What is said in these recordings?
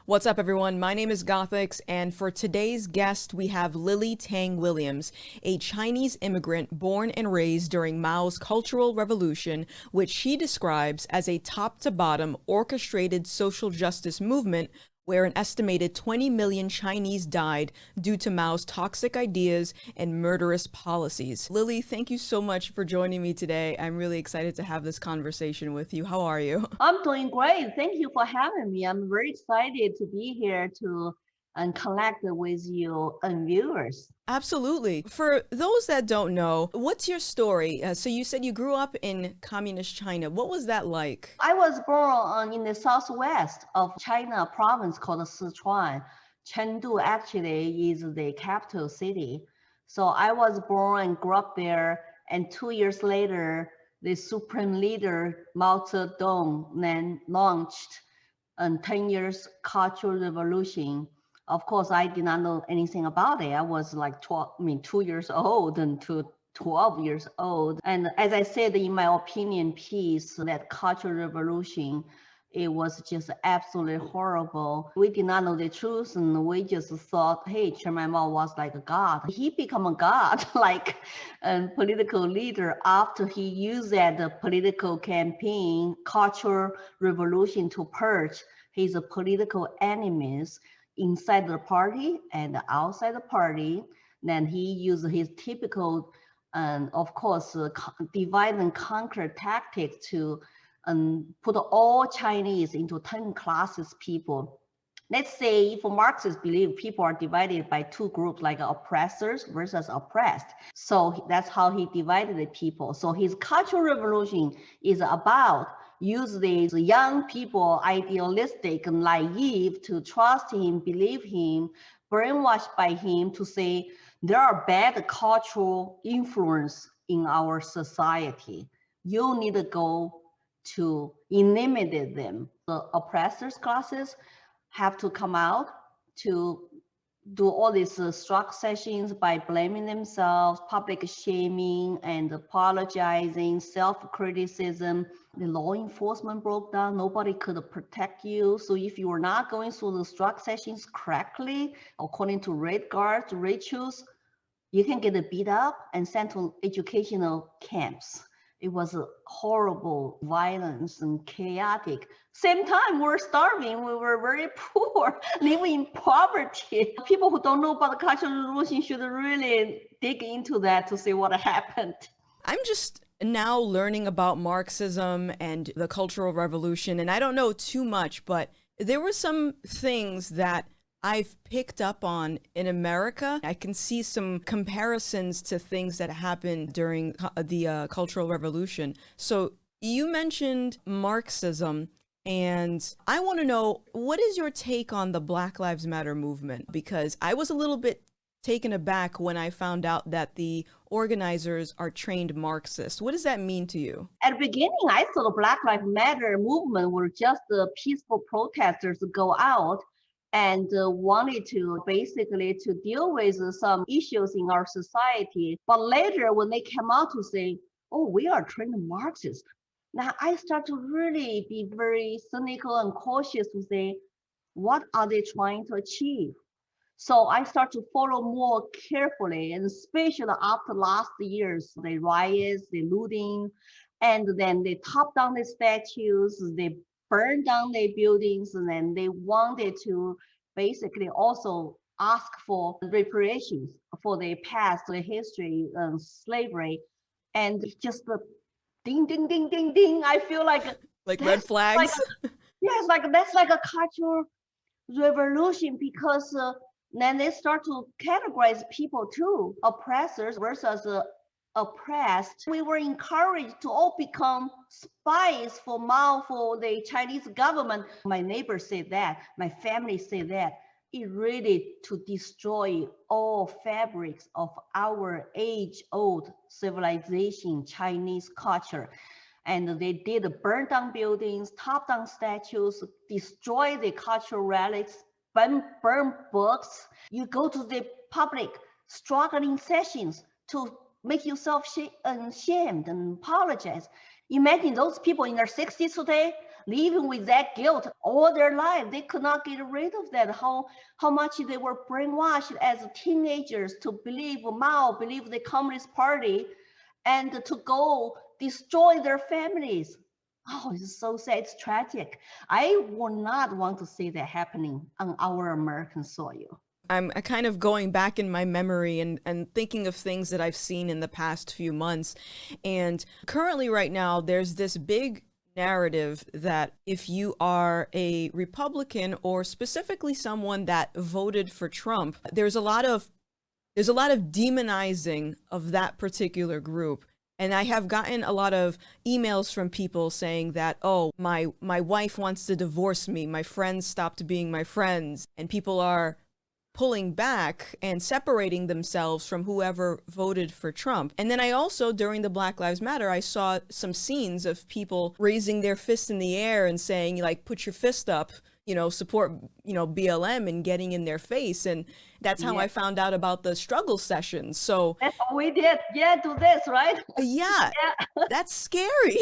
What's up, everyone? My name is Gothix, and for today's guest, we have Lily Tang Williams, a Chinese immigrant born and raised during Mao's Cultural Revolution, which she describes as a top-to-bottom orchestrated social justice movement where an estimated 20 million Chinese died due to Mao's toxic ideas and murderous policies. Lily, thank you so much for joining me today. I'm really excited to have this conversation with you. How are you? I'm doing great. Thank you for having me. I'm very excited to be here to and connect with you and viewers. Absolutely. For those that don't know, what's your story? So you said you grew up in communist China. What was that like? I was born in the southwest of China, a province called Sichuan. Chengdu actually is the capital city. So I was born and grew up there. And 2 years later, the supreme leader Mao Zedong then launched a 10 years cultural revolution. Of course, I did not know anything about it. I was like 2 years old and to 12 years old. And as I said in my opinion piece, that cultural revolution, it was just absolutely horrible. We did not know the truth, and we just thought, hey, Chairman Mao was like a god. He became a god, like a political leader after he used that political campaign, cultural revolution to purge his political enemies inside the party and outside the party. Then he used his typical, of course, divide and conquer tactic to put all Chinese into 10 classes people. Let's say if Marxists believe people are divided by two groups, like oppressors versus oppressed. So that's how he divided the people. So his cultural revolution is about use these young people, idealistic and naive, to trust him, believe him, brainwashed by him to say there are bad cultural influence in our society. You need to go to eliminate them. The oppressors classes have to come out to do all these struck sessions by blaming themselves, public shaming and apologizing, self-criticism. The law enforcement broke down. Nobody could protect you. So if you were not going through the struck sessions correctly, according to red guards, rituals, you can get beat up and sent to educational camps. It was a horrible violence and chaotic. Same time, we're starving. We were very poor, living in poverty. People who don't know about the Cultural Revolution should really dig into that to see what happened. I'm just now learning about Marxism and the Cultural Revolution, and I don't know too much, but there were some things that I've picked up on in America. I can see some comparisons to things that happened during the Cultural Revolution. So you mentioned Marxism, and I want to know, what is your take on the Black Lives Matter movement? Because I was a little bit taken aback when I found out that the organizers are trained Marxists. What does that mean to you? At the beginning, I thought the Black Lives Matter movement were just the peaceful protesters who go out and wanted to basically to deal with some issues in our society. But later, when they came out to say, oh, we are trained Marxists, now I start to really be very cynical and cautious to say, what are they trying to achieve? So I start to follow more carefully, and especially after last years, the riots, the looting, and then they top down the statues, they burn down the buildings, and then they wanted to basically also ask for reparations for the past, the history, slavery, and just the ding, ding, ding, ding, ding. I feel like Like red that's like flags? yes, like that's like a cultural revolution because then they start to categorize people too, oppressors versus oppressed. We were encouraged to all become spies for Mao, for the Chinese government. My neighbors say that, my family say that. It really to destroy all fabrics of our age-old civilization, Chinese culture. And they did burn down buildings, top down statues, destroy the cultural relics, burn books. You go to the public struggling sessions to make yourself ashamed and apologize. Imagine those people in their 60s today, living with that guilt all their life. They could not get rid of that. How much they were brainwashed as teenagers to believe Mao, believe the Communist Party, and to go destroy their families. Oh, it's so sad. It's tragic. I would not want to see that happening on our American soil. I'm kind of going back in my memory and thinking of things that I've seen in the past few months. And currently, right now, there's this big narrative that if you are a Republican or specifically someone that voted for Trump, there's a lot of demonizing of that particular group. And I have gotten a lot of emails from people saying that, oh, my wife wants to divorce me. My friends stopped being my friends. And people are pulling back and separating themselves from whoever voted for Trump. And then I also, during the Black Lives Matter, I saw some scenes of people raising their fist in the air and saying, like, put your fist up, support, BLM, and getting in their face. And that's how I found out about the struggle sessions. So that's what we did. Yeah, do this, right? Yeah. That's scary.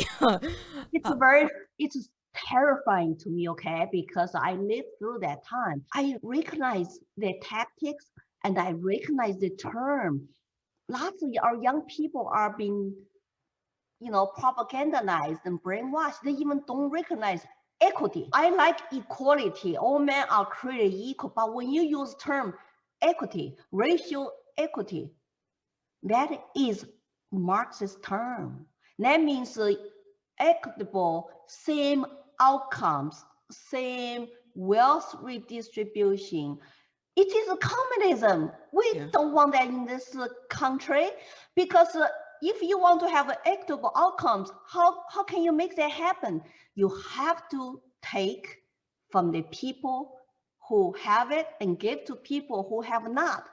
It's terrifying to me, okay, because I lived through that time. I recognize the tactics and I recognize the term. Lots of our young people are being, propagandized and brainwashed. They even don't recognize equity. I like equality. All men are created equal. But when you use term equity, racial equity, that is Marxist term. That means equitable, same outcomes, same wealth redistribution. It is a communism. We don't want that in this country, because if you want to have equitable outcomes, how can you make that happen? You have to take from the people who have it and give to people who have not.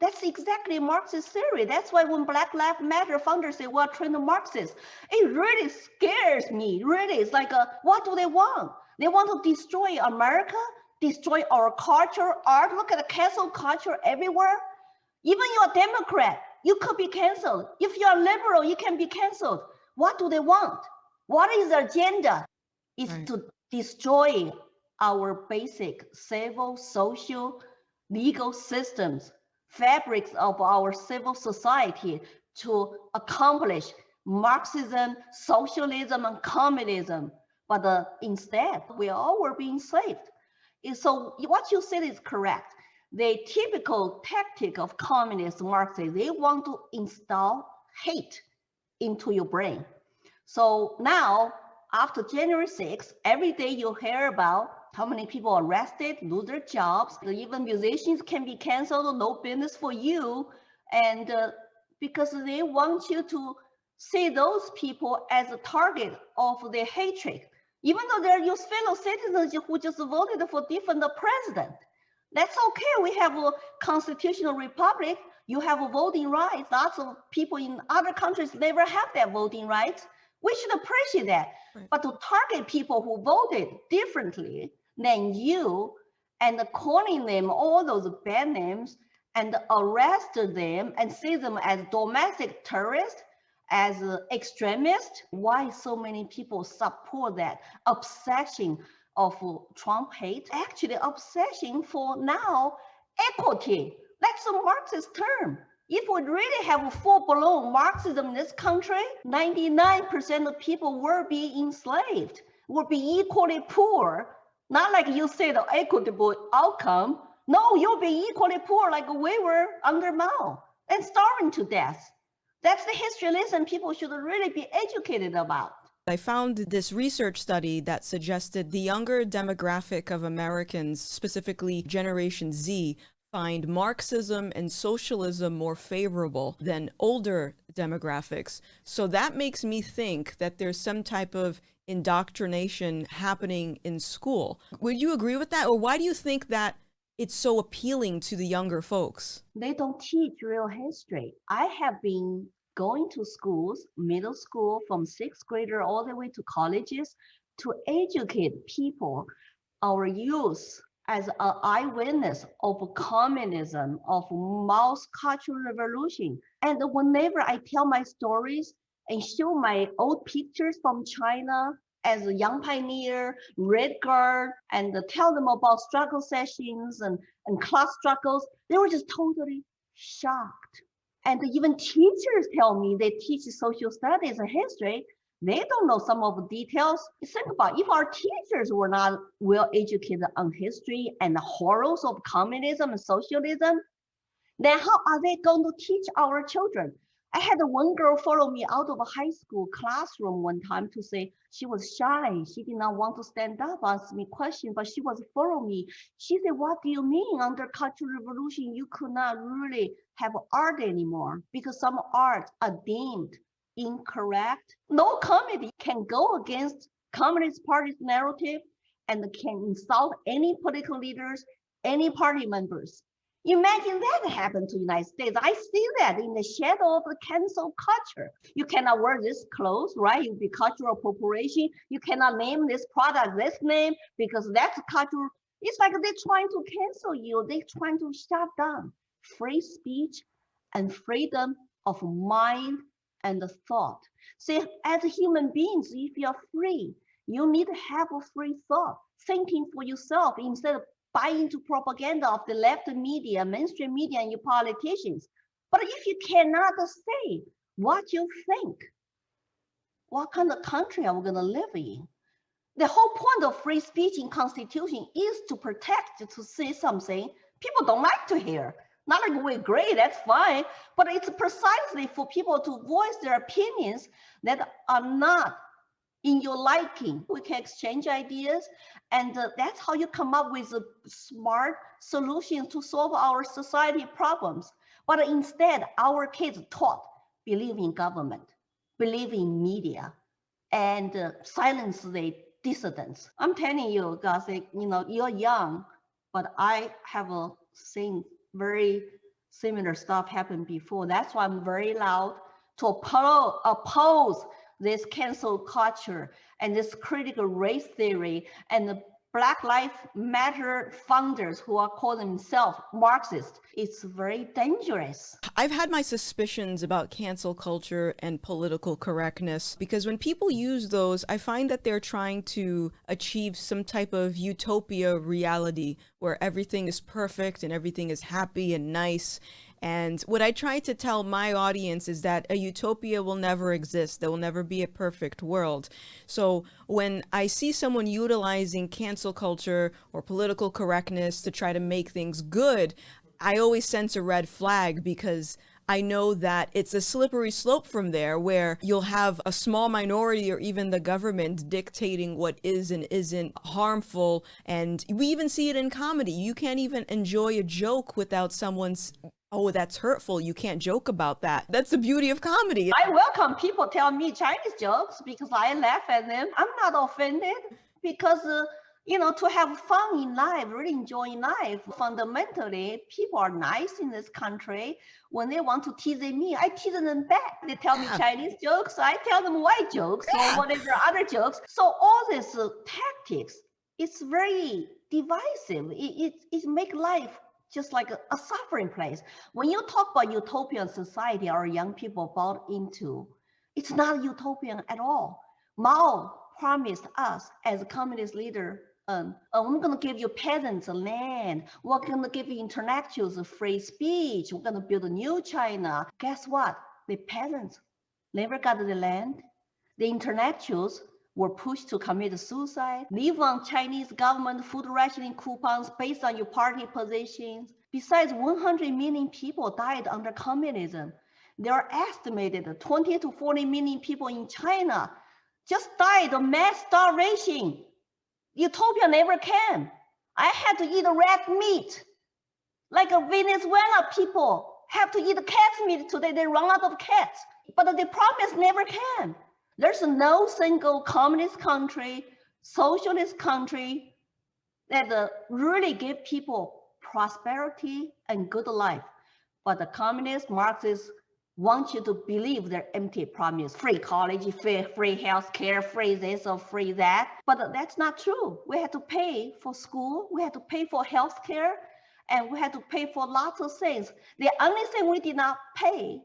That's exactly Marxist theory. That's why when Black Lives Matter founders say, well, train the Marxists, it really scares me. Really, it's like, what do they want? They want to destroy America, destroy our culture, art. Look at the cancel culture everywhere. Even you're a Democrat, you could be canceled. If you're liberal, you can be canceled. What do they want? What is the agenda? It's to destroy our basic civil, social, legal systems, fabrics of our civil society, to accomplish Marxism, socialism, and communism. But instead, we all were being enslaved. So what you said is correct. The typical tactic of communist Marxists, they want to install hate into your brain. So now, after January 6th, every day you hear about how many people arrested, lose their jobs, even musicians can be canceled, no business for you. And because they want you to see those people as a target of their hatred, even though they're your fellow citizens who just voted for different president. That's okay. We have a constitutional republic. You have a voting rights. Lots of people in other countries never have that voting rights. We should appreciate that. Right. But to target people who voted differently than you and calling them all those bad names and arrest them and see them as domestic terrorists, as extremists, why so many people support that obsession of Trump hate? Actually, obsession for now equity. That's a Marxist term. If we really have full-blown Marxism in this country, 99% of people will be enslaved, will be equally poor. Not like you said, the equitable outcome. No, you'll be equally poor like we were under Mao and starving to death. That's the history lesson people should really be educated about. I found this research study that suggested the younger demographic of Americans, specifically Generation Z, find Marxism and socialism more favorable than older demographics. So that makes me think that there's some type of indoctrination happening in school. Would you agree with that? Or why do you think that it's so appealing to the younger folks? They don't teach real history. I have been going to schools, middle school, from sixth grader all the way to colleges, to educate people, our youth, as an eyewitness of communism, of Mao's Cultural Revolution. And whenever I tell my stories and show my old pictures from China as a young pioneer, red guard, and tell them about struggle sessions and class struggles. They were just totally shocked. And even teachers tell me they teach social studies and history. They don't know some of the details. Think about if our teachers were not well educated on history and the horrors of communism and socialism, then how are they going to teach our children? I had one girl follow me out of a high school classroom one time to say she was shy. She did not want to stand up, ask me questions, but she was follow me. She said, what do you mean under Cultural Revolution, you could not really have art anymore because some art are deemed incorrect? No comedy can go against Communist Party's narrative and can insult any political leaders, any party members. Imagine that happened to the United States. I see that in the shadow of the cancel culture. You cannot wear this clothes, right? You'll be cultural appropriation. You cannot name this product this name because that's cultural. It's like they're trying to cancel you. They're trying to shut down free speech and freedom of mind and thought. See, as human beings, if you're free, you need to have a free thought, thinking for yourself instead of buy into propaganda of the left media, mainstream media, and your politicians. But if you cannot say what you think, what kind of country are we going to live in? The whole point of free speech in Constitution is to protect, to say something people don't like to hear. Not like we agree, that's fine, but it's precisely for people to voice their opinions that are not in your liking. We can exchange ideas, and that's how you come up with smart solutions to solve our society problems. But instead, our kids taught believe in government, believe in media, and silence the dissidents. I'm telling you, Gothix, you're young, but I have seen very similar stuff happen before. That's why I'm very loud to oppose this cancel culture and this critical race theory and the Black Lives Matter founders who are calling themselves Marxist. It's very dangerous. I've had my suspicions about cancel culture and political correctness because when people use those, I find that they're trying to achieve some type of utopia reality where everything is perfect and everything is happy and nice. And what I try to tell my audience is that a utopia will never exist. There will never be a perfect world. So when I see someone utilizing cancel culture or political correctness to try to make things good, I always sense a red flag because I know that it's a slippery slope from there where you'll have a small minority or even the government dictating what is and isn't harmful. And we even see it in comedy. You can't even enjoy a joke without someone's, oh, that's hurtful. You can't joke about that. That's the beauty of comedy. I welcome people tell me Chinese jokes because I laugh at them. I'm not offended because to have fun in life, really enjoying life. Fundamentally, people are nice in this country. When they want to tease me, I tease them back. They tell me Chinese jokes, I tell them white jokes or whatever other jokes. So all these tactics, it's very divisive. It make life just like a suffering place. When you talk about utopian society our young people bought into, it's not utopian at all. Mao promised us as a communist leader, I'm going to give you peasants land. We're going to give you intellectuals free speech. We're going to build a new China. Guess what? The peasants never got the land. The intellectuals were pushed to commit suicide, live on Chinese government food rationing coupons based on your party positions. Besides, 100 million people died under communism. There are estimated 20 to 40 million people in China just died of mass starvation. Utopia never came. I had to eat red meat. Like Venezuela people have to eat cat's meat today. They run out of cats. But the promise never came. There's no single communist country, socialist country that really give people prosperity and good life. But the communist Marxists want you to believe their empty promise, free college, free health care, free this or free that. But that's not true. We had to pay for school, we had to pay for health care, and we had to pay for lots of things. The only thing we did not pay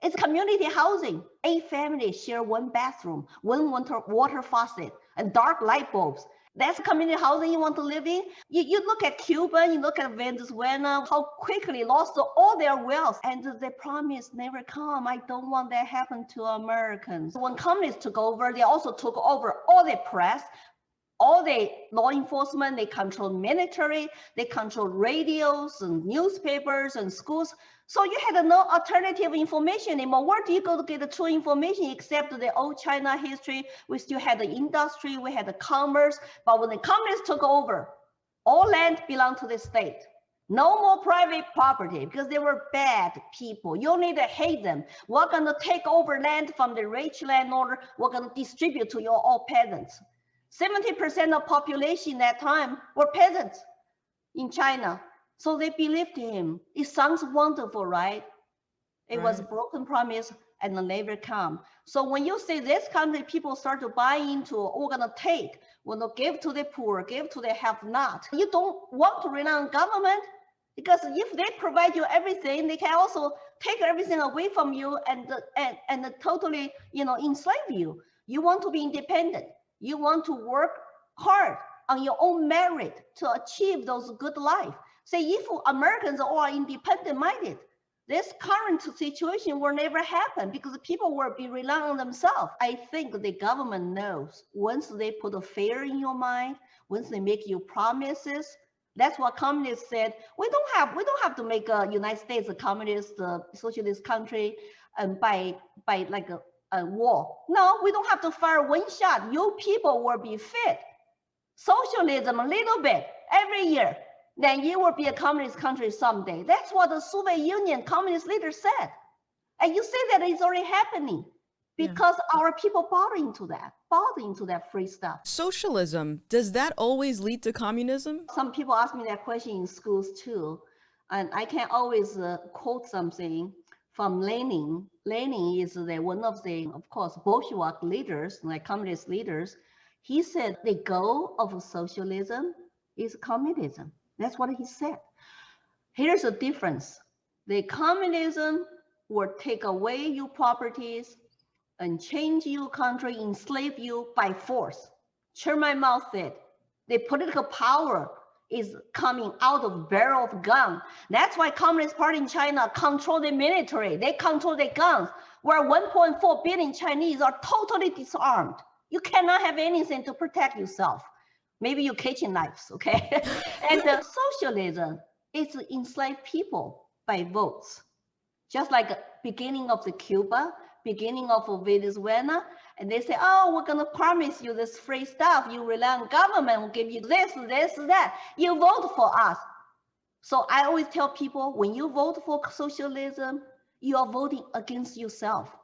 is community housing. 8 families share one bathroom, one water faucet. and dark light bulbs. That's community housing you want to live in? You look at Cuba, you look at Venezuela, how quickly lost all their wealth. And they promise never come. I don't want that happen to Americans. When communists took over, they also took over all the press, all the law enforcement, they control military, they control radios and newspapers and schools. So you had no alternative information anymore. Where do you go to get the true information except the old China history? We still had the industry, we had the commerce, but when the communists took over, all land belonged to the state. No more private property because they were bad people. You need to hate them. We're going to take over land from the rich landowner. We're going to distribute to your all peasants. 70% of population that time were peasants in China. So they believed him. It sounds wonderful, right? It was a broken promise and never come. So when you say this country, people start to buy into, we're going to take, we're going to give to the poor, give to the have-not. You don't want to rely on government because if they provide you everything, they can also take everything away from you and totally, enslave you. You want to be independent. You want to work hard on your own merit to achieve those good life. Say if Americans are independent minded, this current situation will never happen because people will be relying on themselves. I think the government knows once they put a fear in your mind, once they make you promises. That's what communists said. We don't have to make a United States a communist, socialist country, and by like a war. No, we don't have to fire one shot. You people will be fit. Socialism a little bit every year. Then you will be a communist country someday. That's what the Soviet Union communist leader said. And you say that it's already happening because our people bought into that free stuff. Socialism, does that always lead to communism? Some people ask me that question in schools too. And I can always quote something from Lenin. Lenin is one of the, of course, Bolshevik leaders, like communist leaders. He said the goal of socialism is communism. That's what he said. Here's the difference. The communism will take away your properties and change your country, enslave you by force. Chairman Mao said, the political power is coming out of barrel of gun. That's why Communist Party in China control the military. They control the guns, where 1.4 billion Chinese are totally disarmed. You cannot have anything to protect yourself. Maybe your kitchen knives, okay? And socialism is to enslave people by votes. Just like beginning of the Cuba, beginning of Venezuela, and they say, oh, we're gonna promise you this free stuff. You rely on government, we'll give you this, that. You vote for us. So I always tell people, when you vote for socialism, you are voting against yourself.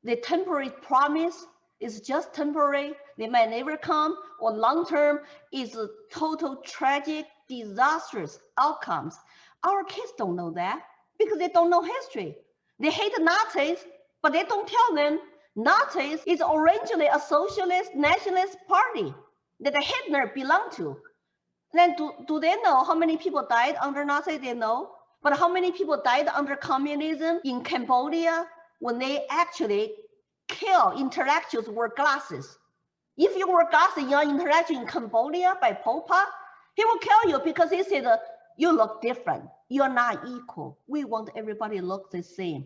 The temporary promise is just temporary. They might never come, or long-term is a total tragic, disastrous outcomes. Our kids don't know that because they don't know history. They hate the Nazis, but they don't tell them Nazis is originally a socialist nationalist party that Hitler belonged to. Then do they know how many people died under Nazi? They know. But how many people died under communism in Cambodia when they actually kill intellectuals who wear glasses? If you wear glasses in your interaction in Cambodia by Pol Pot, he will kill you because he said, you look different. You're not equal. We want everybody to look the same.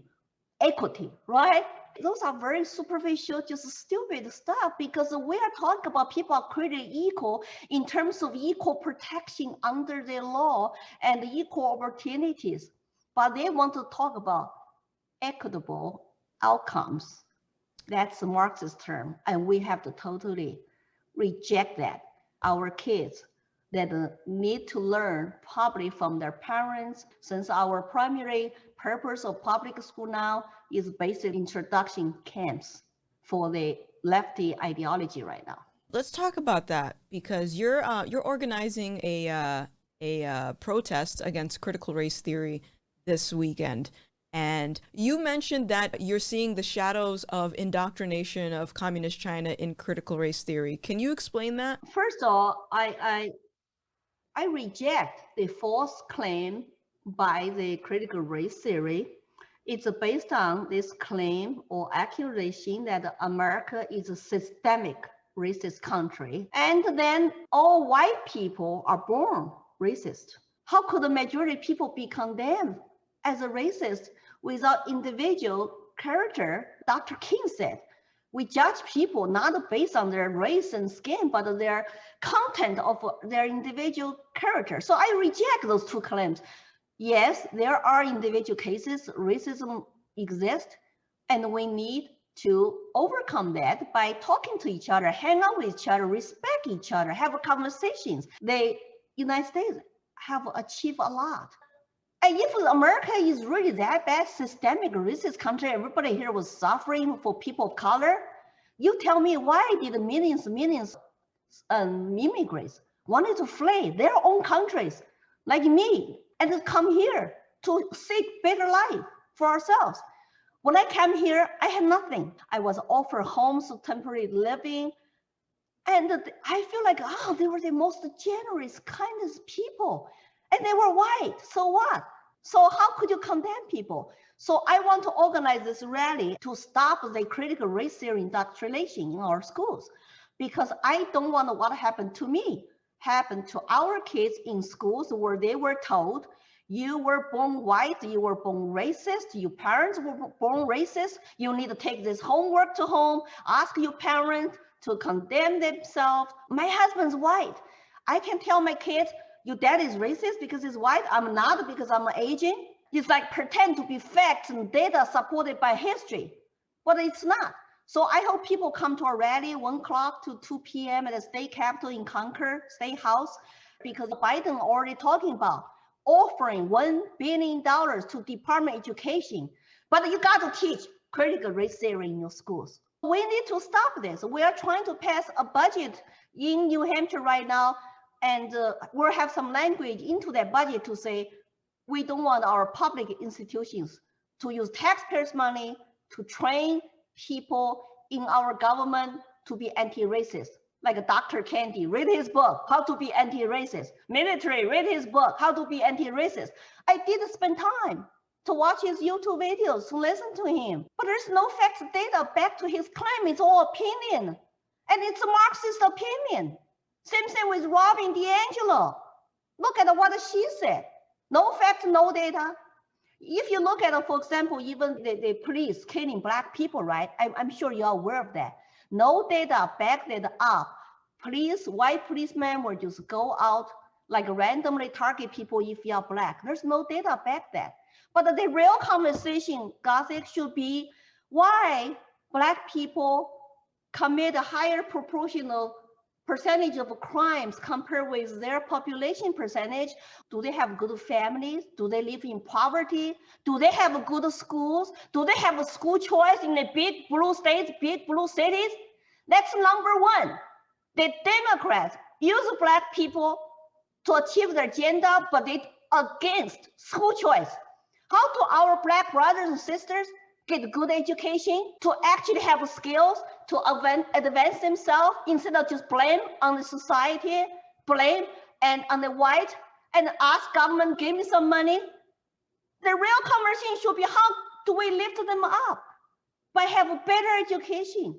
Equity, right? Those are very superficial, just stupid stuff because we are talking about people are created equal in terms of equal protection under the law and equal opportunities. But they want to talk about equitable outcomes. That's a Marxist term, and we have to totally reject that. Our kids that need to learn probably from their parents, since our primary purpose of public school now is basic introduction camps for the lefty ideology right now. Let's talk about that because you're organizing a protest against critical race theory this weekend. And you mentioned that you're seeing the shadows of indoctrination of communist China in critical race theory. Can you explain that? First of all, I reject the false claim by the critical race theory. It's based on this claim or accusation that America is a systemic racist country. And then all white people are born racist. How could the majority of people be condemned as a racist without individual character? Dr. King said, we judge people not based on their race and skin, but their content of their individual character. So I reject those two claims. Yes, there are individual cases, racism exists, and we need to overcome that by talking to each other, hang out with each other, respect each other, have conversations. The United States have achieved a lot. And if America is really that bad, systemic racist country, everybody here was suffering for people of color, you tell me why did millions immigrants wanted to flee their own countries, like me, and come here to seek better life for ourselves? When I came here, I had nothing. I was offered homes, temporary living, and I feel like, oh, they were the most generous, kindest people. And they were white, so what? So how could you condemn people? So I want to organize this rally to stop the critical race theory indoctrination in our schools, because I don't want what happened to me happen to our kids in schools where they were told, you were born white, you were born racist, your parents were born racist, you need to take this homework to home, ask your parents to condemn themselves. My husband's white. I can tell my kids, your dad is racist because he's white. I'm not because I'm Asian. It's like pretend to be facts and data supported by history, but it's not. So I hope people come to our rally 1 o'clock to 2 p.m. at the state capitol in Concord State House, because Biden already talking about offering $1 billion to Department of Education. But you got to teach critical race theory in your schools. We need to stop this. We are trying to pass a budget in New Hampshire right now, and we'll have some language into that budget to say, we don't want our public institutions to use taxpayers' money to train people in our government to be anti-racist. Like Dr. Kendi, read his book, How to be Anti-Racist. Military, read his book, How to be Anti-Racist. I did spend time to watch his YouTube videos, to listen to him. But there's no facts data back to his claim. It's all opinion. And it's a Marxist opinion. Same thing with Robin DiAngelo. Look at what she said. No facts, no data. If you look at, for example, even the police killing Black people, right? I'm sure you're aware of that. No data backed it up. White policemen will just go out, like randomly target people if you're Black. There's no data back that. But the real conversation, Gothix, should be why Black people commit a higher proportional percentage of crimes compared with their population percentage. Do they have good families? Do they live in poverty? Do they have good schools? Do they have a school choice in the big blue states, big blue cities? That's number one. The Democrats use Black people to achieve their agenda, but they against school choice. How do our Black brothers and sisters get good education, to actually have skills to advance themselves instead of just blame on the society, blame and on the white, and ask government, give me some money? The real conversation should be, how do we lift them up? By having better education,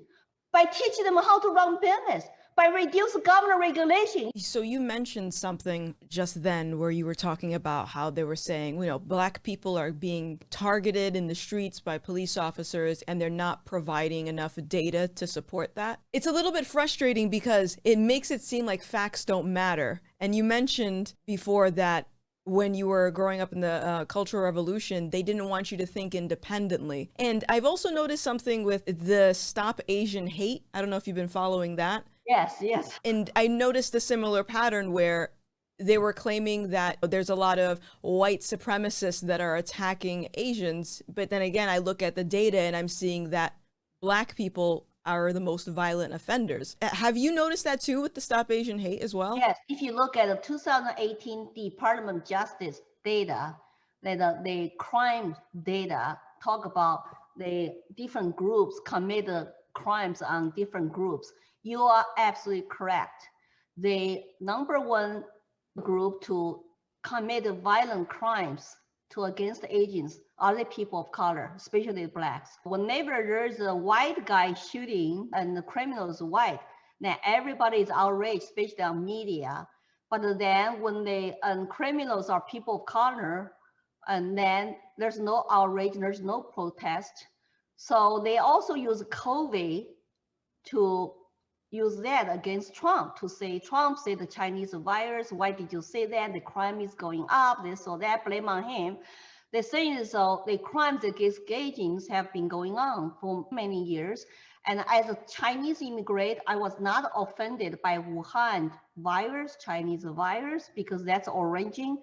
by teaching them how to run business, by reducing government regulation. So you mentioned something just then where you were talking about how they were saying, Black people are being targeted in the streets by police officers and they're not providing enough data to support that. It's a little bit frustrating because it makes it seem like facts don't matter. And you mentioned before that when you were growing up in the Cultural Revolution, they didn't want you to think independently. And I've also noticed something with the Stop Asian Hate. I don't know if you've been following that. Yes. And I noticed a similar pattern where they were claiming that there's a lot of white supremacists that are attacking Asians. But then again, I look at the data and I'm seeing that Black people are the most violent offenders. Have you noticed that too with the Stop Asian Hate as well? Yes, if you look at the 2018 Department of Justice data, the crime data talk about the different groups committed crimes on different groups. You are absolutely correct. The number one group to commit violent crimes against Asians are the people of color, especially Blacks. Whenever there's a white guy shooting and the criminal is white, Now everybody is outraged, especially on media. But then when the criminals are people of color, and then there's no outrage, there's no protest. So they also use COVID to use that against Trump, to say Trump said the Chinese virus. Why did you say that? The crime is going up. This or that, blame on him. The thing is, the crimes against Asians have been going on for many years. And as a Chinese immigrant, I was not offended by Wuhan virus, Chinese virus, because that's origin.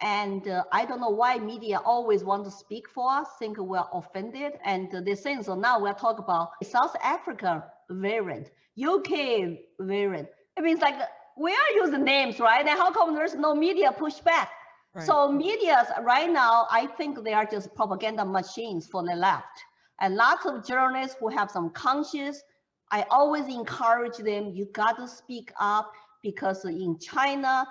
And I don't know why media always want to speak for us, think we're offended. And the thing, so now we're talking about South Africa variant, UK variant. It means like we are using names, right? And how come there's no media pushback? Right. So media right now, I think they are just propaganda machines for the left. And lots of journalists who have some conscience, I always encourage them, you got to speak up, because in China,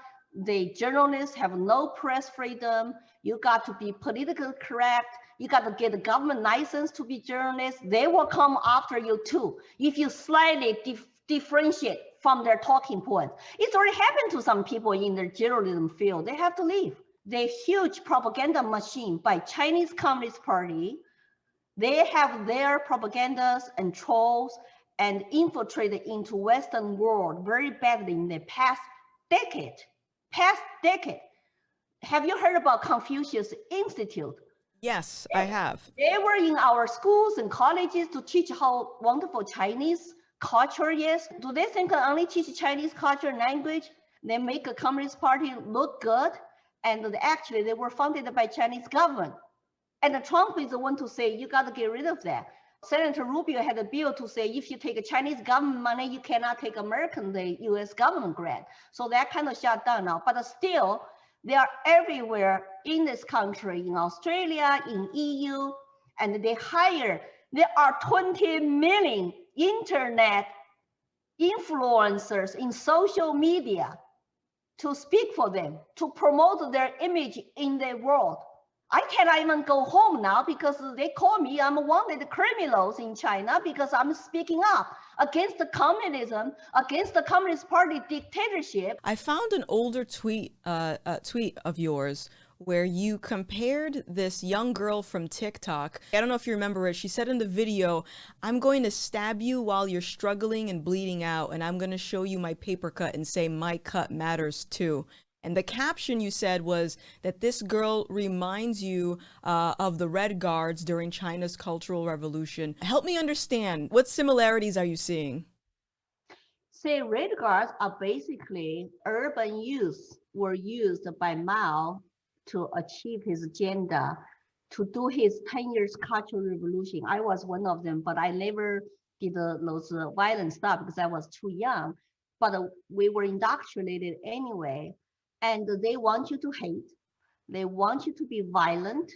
the journalists have no press freedom. You got to be politically correct. You got to get a government license to be journalists. They will come after you too if you slightly differentiate from their talking points. It's already happened to some people in the journalism field. They have to leave. The huge propaganda machine by Chinese Communist Party, they have their propagandas and trolls and infiltrated into Western world very badly in the past decade. Have you heard about Confucius Institute? Yes, I have. They were in our schools and colleges to teach how wonderful Chinese culture is. Do they think only teach Chinese culture and language, they make a Communist Party look good? And actually, they were funded by Chinese government. And Trump is the one to say, you got to get rid of that. Senator Rubio had a bill to say, if you take a Chinese government money, you cannot take the US government grant. So that kind of shut down now. But still, they are everywhere in this country, in Australia, in EU, and there are 20 million internet influencers in social media to speak for them, to promote their image in the world. I cannot even go home now because they call me, I'm wanted criminals in China because I'm speaking up against the communism, against the Communist Party dictatorship. I found an older tweet of yours where you compared this young girl from TikTok. I don't know if you remember it. She said in the video, I'm going to stab you while you're struggling and bleeding out, and I'm going to show you my paper cut and say my cut matters too. And the caption you said was that this girl reminds you of the Red Guards during China's Cultural Revolution. Help me understand, what similarities are you seeing? See, Red Guards are basically urban youth were used by Mao to achieve his agenda, to do his 10 years Cultural Revolution. I was one of them, but I never did those violent stuff because I was too young. But we were indoctrinated anyway. And they want you to hate, they want you to be violent,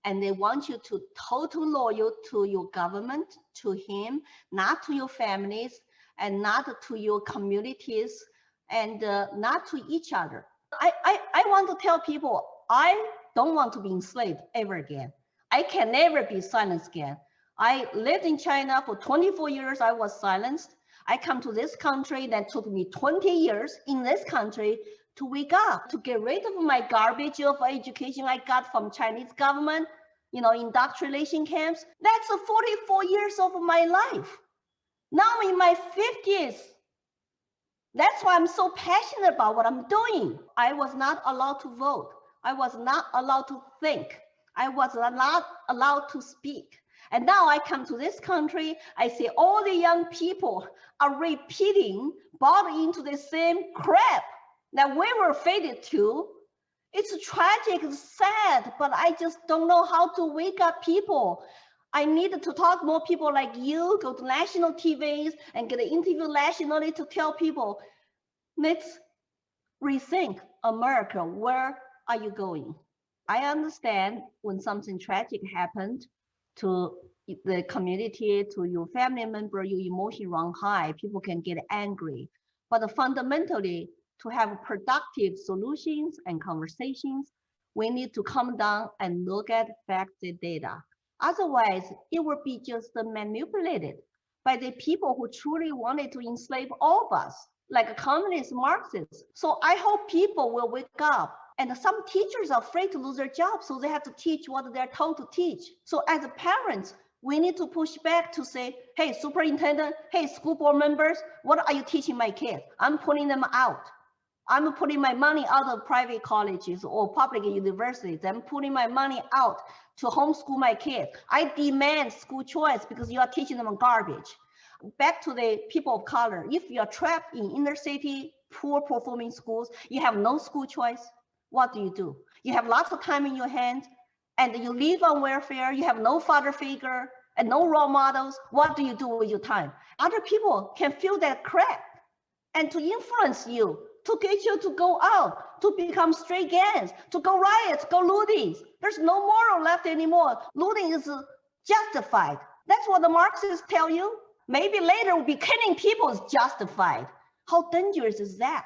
and they want you to totally loyal to your government, to him, not to your families, and not to your communities, and not to each other. I want to tell people, I don't want to be enslaved ever again. I can never be silenced again. I lived in China for 24 years, I was silenced. I come to this country that took me 20 years in this country to wake up, to get rid of my garbage of education I got from Chinese government, indoctrination camps. That's 44 years of my life. Now in my 50s, that's why I'm so passionate about what I'm doing. I was not allowed to vote. I was not allowed to think. I was not allowed to speak. And now I come to this country, I see all the young people are bought into the same crap that we were faded to. It's tragic, it's sad, but I just don't know how to wake up people. I need to talk to more people like you, go to national TVs and get an interview nationally to tell people, let's rethink America. Where are you going? I understand when something tragic happened to the community, to your family member, your emotion run high, people can get angry. But fundamentally, to have productive solutions and conversations, we need to come down and look at facts and data. Otherwise, it will be just manipulated by the people who truly wanted to enslave all of us, like communist Marxists. So I hope people will wake up. And some teachers are afraid to lose their jobs, so they have to teach what they're told to teach. So as parents, we need to push back to say, hey, superintendent, hey, school board members, what are you teaching my kids? I'm pulling them out. I'm putting my money out of private colleges or public universities. I'm putting my money out to homeschool my kids. I demand school choice because you are teaching them garbage. Back to the people of color. If you are trapped in inner city, poor performing schools, you have no school choice. What do? You have lots of time in your hands and you live on welfare. You have no father figure and no role models. What do you do with your time? Other people can feel that crap and to influence you, to get you to go out, to become stray gangs, to go riots, go looting. There's no moral left anymore. Looting is justified. That's what the Marxists tell you. Maybe later will be killing people is justified. How dangerous is that?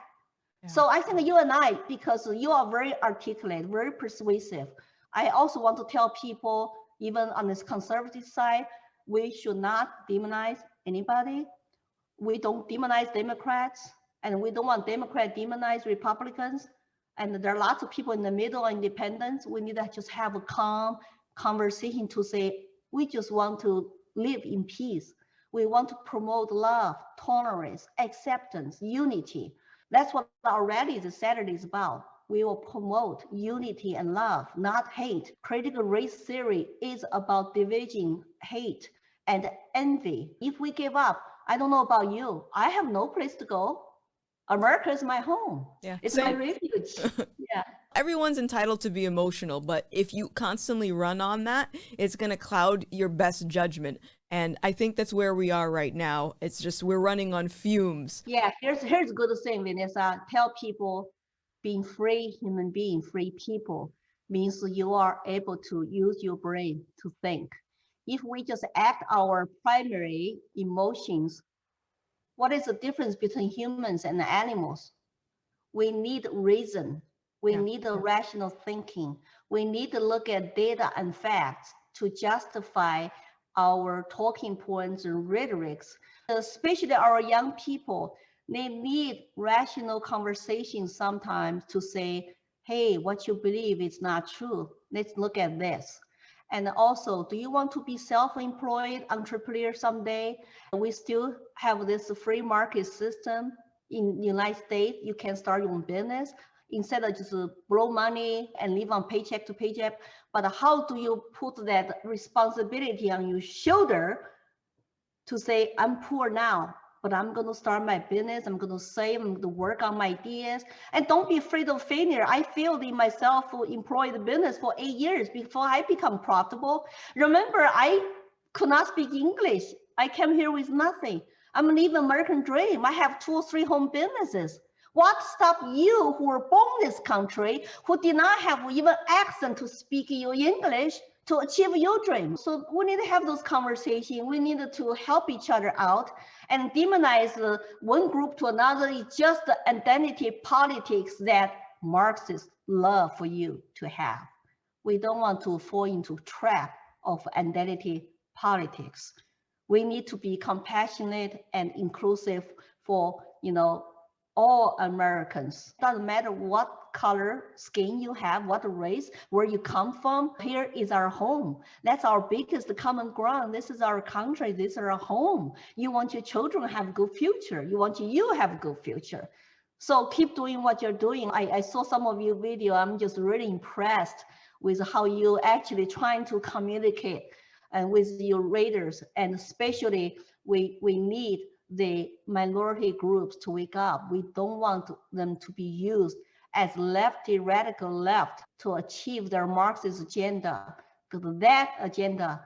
Yeah. So I think you and I, because you are very articulate, very persuasive, I also want to tell people, even on this conservative side, we should not demonize anybody. We don't demonize Democrats, and we don't want Democrats demonize Republicans. And there are lots of people in the middle, independents. We need to just have a calm conversation to say, we just want to live in peace. We want to promote love, tolerance, acceptance, unity. That's what our rally this Saturday is about. We will promote unity and love, not hate. Critical race theory is about division, hate, and envy. If we give up, I don't know about you, I have no place to go. America is my home. Yeah, it's my refuge. Yeah. Everyone's entitled to be emotional, but if you constantly run on that, it's going to cloud your best judgment. And I think that's where we are right now. It's just we're running on fumes. Yeah, here's a good thing, Vanessa. Tell people being free human being, free people means you are able to use your brain to think. If we just act our primary emotions, what is the difference between humans and animals? We need reason. We need a rational thinking. We need to look at data and facts to justify our talking points and rhetorics. Especially our young people, they need rational conversations sometimes to say, hey, what you believe is not true. Let's look at this. And also, do you want to be self-employed entrepreneur someday? We still have this free market system in the United States. You can start your own business instead of just blow money and live on paycheck to paycheck. But how do you put that responsibility on your shoulder to say, I'm poor now, but I'm going to start my business. I'm going to save, I'm going to work on my ideas. And don't be afraid of failure. I failed in my self-employed business for 8 years before I become profitable. Remember, I could not speak English. I came here with nothing. I'm living American dream. I have 2 or 3 home businesses. What stopped you who were born in this country, who did not have even accent to speak your English, to achieve your dream? So we need to have those conversations. We need to help each other out, and demonize one group to another is just the identity politics that Marxists love for you to have. We don't want to fall into trap of identity politics. We need to be compassionate and inclusive for, all Americans. Doesn't matter what color skin you have, what race, where you come from. Here is our home. That's our biggest common ground. This is our country. This is our home. You want your children to have a good future. You want you to have a good future. So keep doing what you're doing. I saw some of your video. I'm just really impressed with how you actually trying to communicate and with your readers, and especially we need the minority groups to wake up. We don't want them to be used as lefty radical left to achieve their Marxist agenda, because that agenda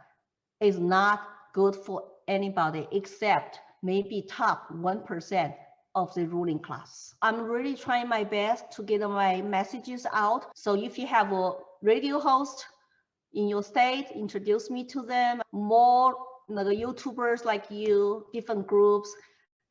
is not good for anybody except maybe top 1% of the ruling class. I'm really trying my best to get my messages out. So if you have a radio host in your state, introduce me to them. More YouTubers like you, different groups.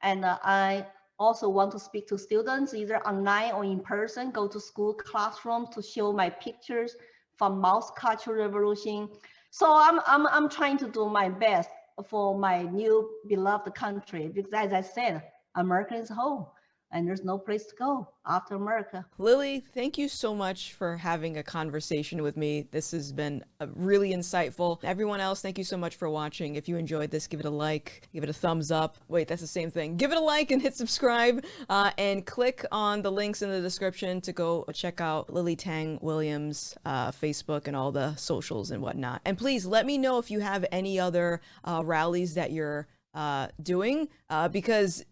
And I also want to speak to students, either online or in person, go to school classroom to show my pictures from Mouse Culture Revolution. So I'm trying to do my best for my new beloved country, because as I said, America is home and there's no place to go after America. Lily, thank you so much for having a conversation with me. This has been really insightful. Everyone else, thank you so much for watching. If you enjoyed this, give it a like, give it a thumbs up. Wait, that's the same thing. Give it a like and hit subscribe, and click on the links in the description to go check out Lily Tang Williams' Facebook and all the socials and whatnot. And please let me know if you have any other rallies that you're doing, because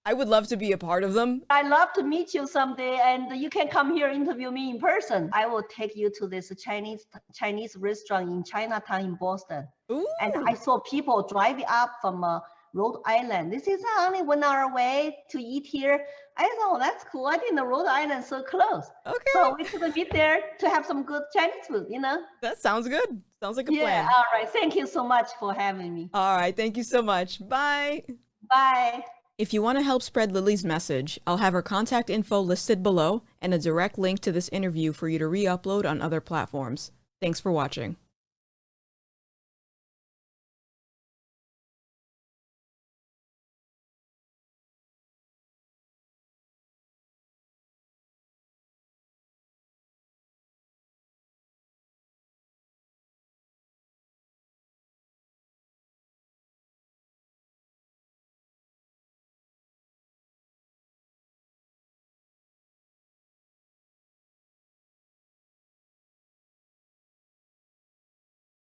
I would love to be a part of them. I'd love to meet you someday, and you can come here interview me in person. I will take you to this Chinese restaurant in Chinatown in Boston. Ooh. And I saw people driving up from Rhode Island. This is only 1 hour away to eat here. I thought, oh, that's cool. I didn't know Rhode Island so close. Okay. So we could meet there to have some good Chinese food, you know? That sounds good. Sounds like a Yeah, plan. all right. Thank you so much for having me. All right. Thank you so much. Bye. Bye. If you want to help spread Lily's message, I'll have her contact info listed below and a direct link to this interview for you to re-upload on other platforms. Thanks for watching.